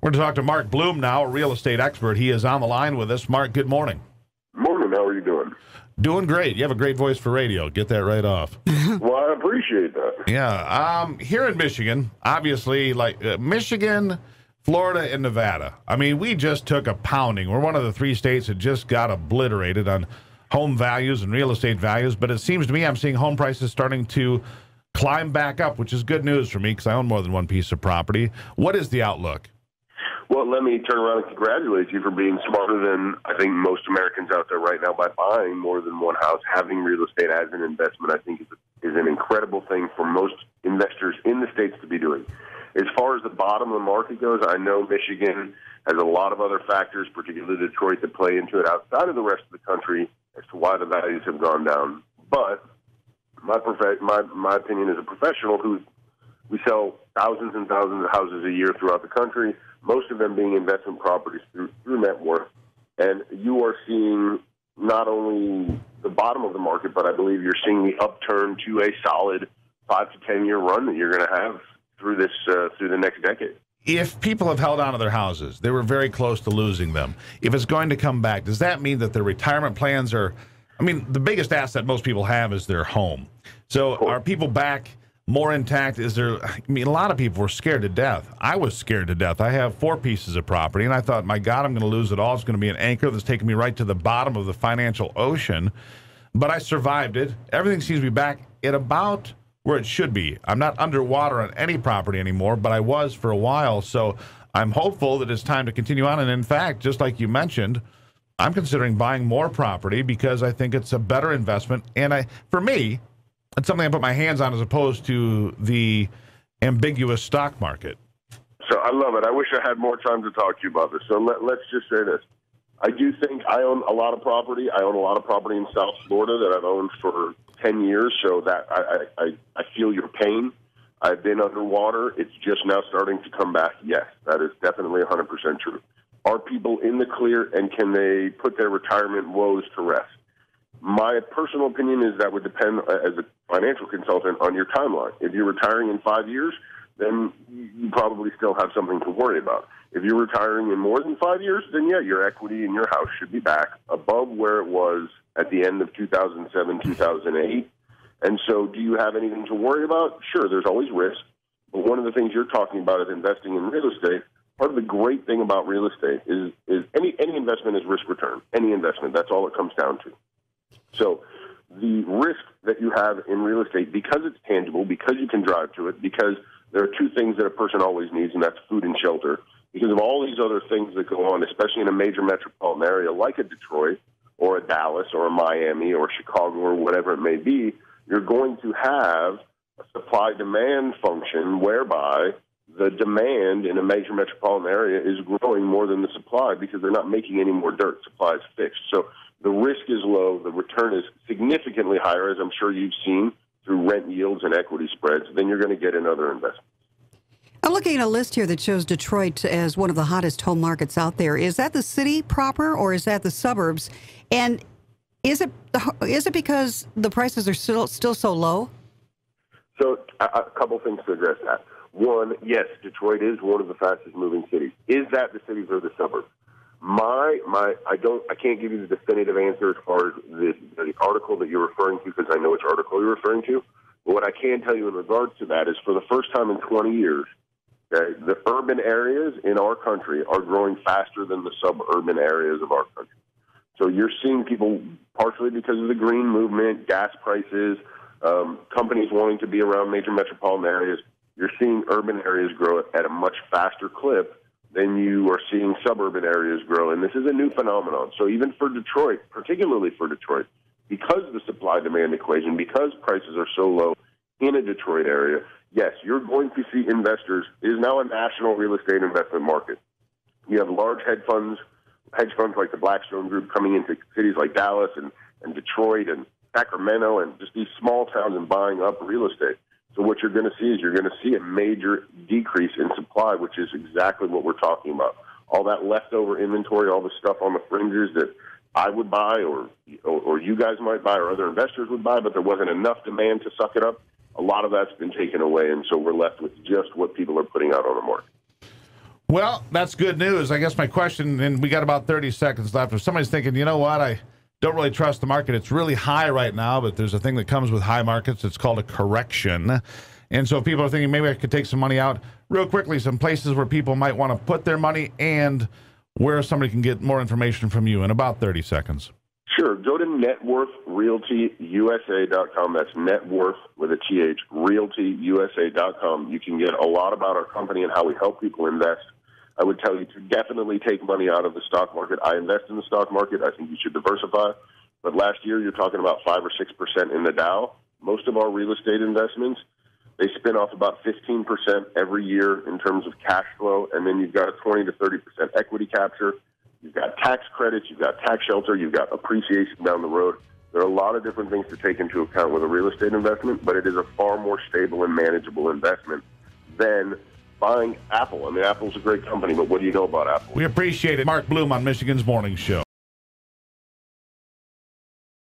We're going to talk to Mark Bloom now, a real estate expert. He is on the line with us. Mark, good morning. Morning. How are you doing? Doing great. You have a great voice for radio. Get that right off. Well, I appreciate that. Yeah. Here in Michigan, obviously, like Michigan, Florida, and Nevada. I mean, we just took a pounding. We're one of the 3 states that just got obliterated on home values and real estate values. But it seems to me I'm seeing home prices starting to climb back up, which is good news for me because I own more than one piece of property. What is the outlook? Well, let me turn around and congratulate you for being smarter than I think most Americans out there right now by buying more than one house. Having real estate as an investment, I think, is an incredible thing for most investors in the states to be doing. As far as the bottom of the market goes, I know Michigan has a lot of other factors, particularly Detroit, that play into it outside of the rest of the country as to why the values have gone down. But my opinion as a professional we sell thousands and thousands of houses a year throughout the country, most of them being investment properties through NetWorth. And you are seeing not only the bottom of the market, but I believe you're seeing the upturn to a solid 5 to 10 year run that you're going to have through this through the next decade. If people have held on to their houses, they were very close to losing them. If it's going to come back, does that mean that their retirement plans are, I mean, the biggest asset most people have is their home. So are people back more intact? Is there, I mean, a lot of people were scared to death. I was scared to death. I have 4 pieces of property, and I thought, my God, I'm going to lose it all. It's going to be an anchor that's taking me right to the bottom of the financial ocean. But I survived it. Everything seems to be back at about where it should be. I'm not underwater on any property anymore, but I was for a while. So I'm hopeful that it's time to continue on. And in fact, just like you mentioned, I'm considering buying more property because I think it's a better investment. And for me, it's something I put my hands on as opposed to the ambiguous stock market. So I love it. I wish I had more time to talk to you about this. So let's just say this. I do think I own a lot of property. I own a lot of property in South Florida that I've owned for 10 years, so that I feel your pain. I've been underwater. It's just now starting to come back. Yes, that is definitely 100% true. Are people in the clear, and can they put their retirement woes to rest? My personal opinion is that would depend, as a financial consultant, on your timeline. If you're retiring in 5 years, then you probably still have something to worry about. If you're retiring in more than 5 years, then yeah, your equity in your house should be back above where it was at the end of 2007, 2008. And so do you have anything to worry about? Sure, there's always risk. But one of the things you're talking about is investing in real estate. Part of the great thing about real estate is any investment is risk return. Any investment, that's all it comes down to. So the risk that you have in real estate, because it's tangible, because you can drive to it, because there are 2 things that a person always needs, and that's food and shelter. Because of all these other things that go on, especially in a major metropolitan area like a Detroit or a Dallas or a Miami or Chicago or whatever it may be, you're going to have a supply-demand function whereby the demand in a major metropolitan area is growing more than the supply because they're not making any more dirt. Supply is fixed. So the risk is low. The return is significantly higher, as I'm sure you've seen through rent yields and equity spreads. Then you're going to get another investment. I'm looking at a list here that shows Detroit as one of the hottest home markets out there. Is that the city proper, or is that the suburbs? And is it because the prices are still so low? So a couple things to address that. One, yes, Detroit is one of the fastest moving cities. Is that the cities or the suburbs? I can't give you the definitive answer as far as the article that you're referring to, because I know which article you're referring to. But what I can tell you in regards to that is, for the first time in 20 years, the urban areas in our country are growing faster than the suburban areas of our country. So you're seeing people, partially because of the green movement, gas prices, companies wanting to be around major metropolitan areas, you're seeing urban areas grow at a much faster clip than you are seeing suburban areas grow. And this is a new phenomenon. So even for Detroit, particularly for Detroit, because of the supply-demand equation, because prices are so low in a Detroit area, yes, you're going to see investors. It is now a national real estate investment market. You have large hedge funds like the Blackstone Group coming into cities like Dallas and Detroit and Sacramento and just these small towns and buying up real estate. So what you're going to see is you're going to see a major decrease in supply, which is exactly what we're talking about. All that leftover inventory, all the stuff on the fringes that I would buy or you guys might buy or other investors would buy, but there wasn't enough demand to suck it up. A lot of that's been taken away, and so we're left with just what people are putting out on the market. Well, that's good news. I guess my question, and we got about 30 seconds left. If somebody's thinking, you know what, I don't really trust the market. It's really high right now, but there's a thing that comes with high markets. It's called a correction. And so if people are thinking maybe I could take some money out, real quickly, some places where people might want to put their money and where somebody can get more information from you in about 30 seconds. Sure. Go to NetWorthRealtyUSA.com. That's NetWorth with a TH, RealtyUSA.com. You can get a lot about our company and how we help people invest. I would tell you to definitely take money out of the stock market. I invest in the stock market. I think you should diversify. But last year, you're talking about 5 or 6% in the Dow. Most of our real estate investments, they spin off about 15% every year in terms of cash flow, and then you've got a 20 to 30% equity capture. You've got tax credits, you've got tax shelter, you've got appreciation down the road. There are a lot of different things to take into account with a real estate investment, but it is a far more stable and manageable investment than buying Apple. I mean, Apple's a great company, but what do you know about Apple? We appreciate it. Mark Bloom on Michigan's Morning Show.